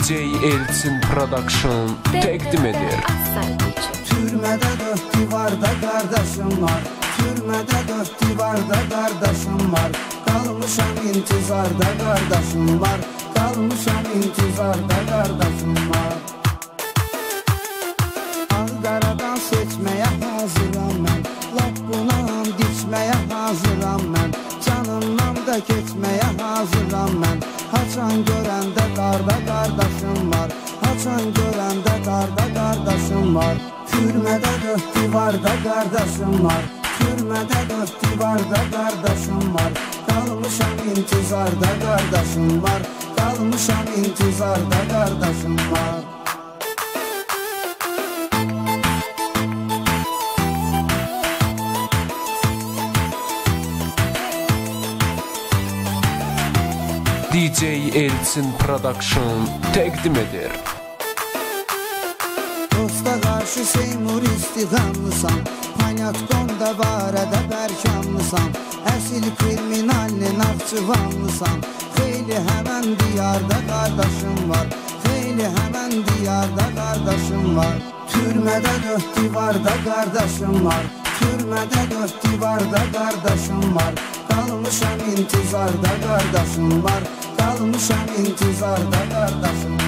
DJ Elçin Production təqdim edir. Türmədə dörd divarda qardaşım var, türmədə dörd divarda qardaşım var. Qalmışam intizarda qardaşım var, qalmışam intizarda qardaşım var. Ağ-qaradan seçməyə hazıram mən, lap buna and içməyə hazıram mən. Canımdan da keçməyə hazıram mən. Haçan görəndə qarda qardaşım var, haçan görəndə qarda qardaşım var. Türmədə dörd divarda qardaşım var, türmədə dörd divarda qardaşım var. Qalmışam intizarda qardaşım var, qalmışam intizarda qardaşım var. DJ Elçin Production təqdim edir. Dosta qarşı Seymur istiqamlısan, Panyatkonda barədə bərkamlısan. Əsil kriminalli navçıvanlısan, xeyli həmən diyarda qardaşım var, xeyli həmən diyarda qardaşım var. Türmədə dörd divarda qardaşım var, türmədə dörd divarda qardaşım var. Qalmışam intizarda qardaşım var, qalmışam intizarda qardaşım var.